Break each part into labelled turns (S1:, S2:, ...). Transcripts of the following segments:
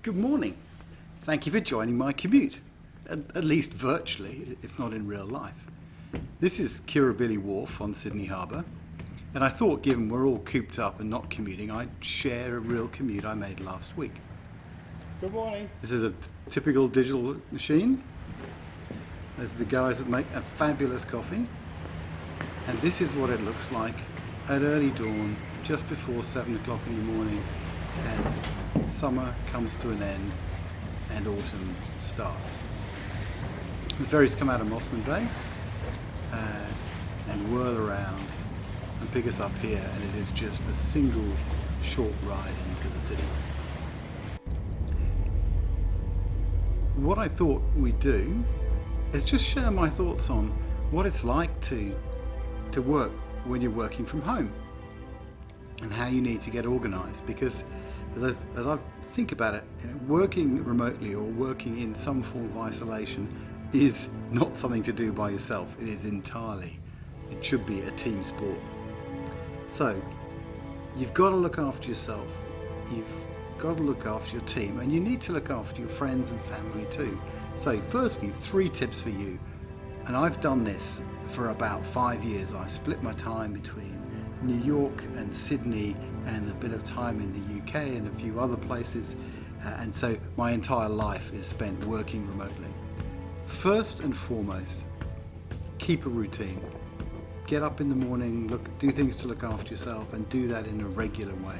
S1: Good morning. Thank you for joining my commute, at least virtually, if not in real life. This is Kirribilli Wharf on Sydney Harbour, and I thought, given we're all cooped up and not commuting, I'd share a real commute I made last week.
S2: Good morning.
S1: This is a typical digital machine. There's the guys that make a fabulous coffee, and this is what it looks like at early dawn, just before 7 o'clock in the morning, as summer comes to an end and autumn starts. The ferries come out of Mossman Bay and whirl around and pick us up here, and it is just a single short ride into the city. What I thought we'd do is just share my thoughts on what it's like to work when you're working from home and how you need to get organised, because as I think about it, working remotely or working in some form of isolation is not something to do by yourself. It should be a team sport. So you've got to look after yourself, you've got to look after your team, and you need to look after your friends and family too. So firstly, 3 tips for you, and I've done this for about 5 years. I split my time between New York and Sydney and a bit of time in the UK and a few other places, and so my entire life is spent working remotely. First and foremost, keep a routine. Get up in the morning, do things to look after yourself, and do that in a regular way.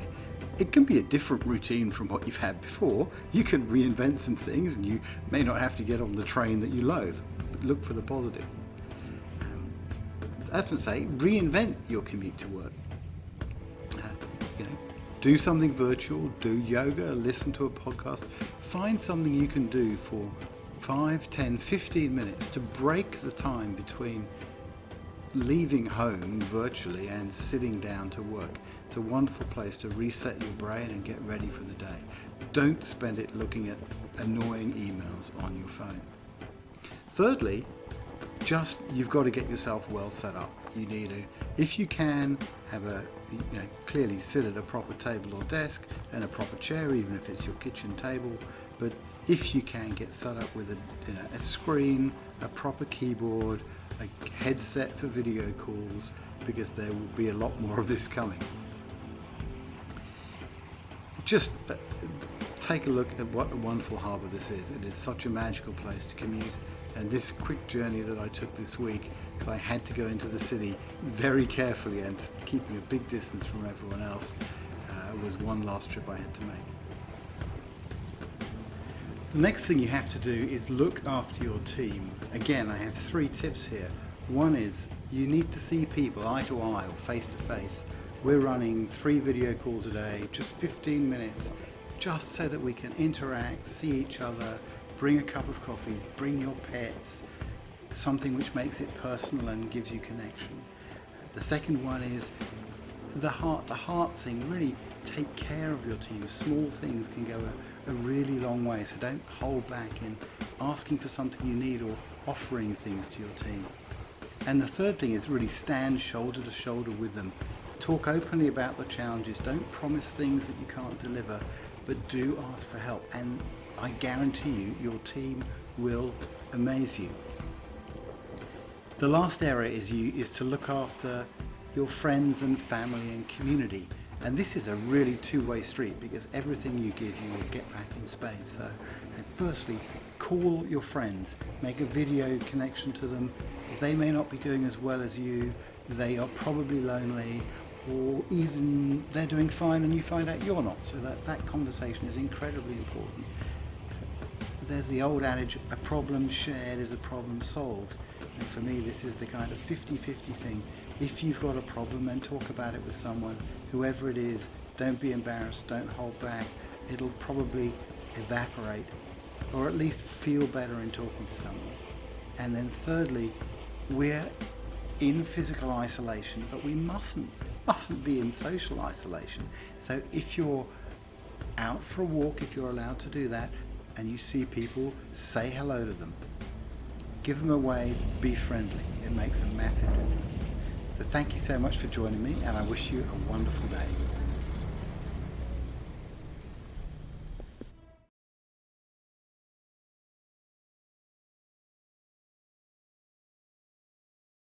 S1: It can be a different routine from what you've had before. You can reinvent some things, and you may not have to get on the train that you loathe, but look for the positive. As I say, reinvent your commute to work. Do something virtual, do yoga, listen to a podcast. Find something you can do for 5, 10, 15 minutes to break the time between leaving home virtually and sitting down to work. It's a wonderful place to reset your brain and get ready for the day. Don't spend it looking at annoying emails on your phone. Thirdly, you've got to get yourself well set up. You need to, if you can, have clearly sit at a proper table or desk and a proper chair, even if it's your kitchen table. But if you can, get set up with a screen, a proper keyboard, a headset for video calls, because there will be a lot more of this coming. Just take a look at what a wonderful harbour this is. It is such a magical place to commute. And this quick journey that I took this week, because I had to go into the city very carefully and keeping a big distance from everyone else, was one last trip I had to make. The next thing you have to do is look after your team. Again, I have 3 tips here. One is you need to see people eye to eye or face to face. We're running 3 video calls a day, just 15 minutes, just so that we can interact, see each other, bring a cup of coffee, bring your pets, something which makes it personal and gives you connection. The second one is the heart thing. Really take care of your team. Small things can go a really long way, so don't hold back in asking for something you need or offering things to your team. And the third thing is really stand shoulder to shoulder with them. Talk openly about the challenges. Don't promise things that you can't deliver, but do ask for help. And I guarantee you, your team will amaze you. The last area is to look after your friends and family and community. And this is a really two-way street, because everything you give, you will get back in spades. So, firstly, call your friends, make a video connection to them. They may not be doing as well as you, they are probably lonely, or even they're doing fine and you find out you're not. So that conversation is incredibly important. There's the old adage, a problem shared is a problem solved. And for me, this is the kind of 50-50 thing. If you've got a problem, then talk about it with someone, whoever it is. Don't be embarrassed, don't hold back. It'll probably evaporate, or at least feel better in talking to someone. And then thirdly, we're in physical isolation, but we mustn't be in social isolation. So if you're out for a walk, if you're allowed to do that, and you see people, say hello to them. Give them a wave, be friendly. It makes a massive difference. So thank you so much for joining me, and I wish you a wonderful day.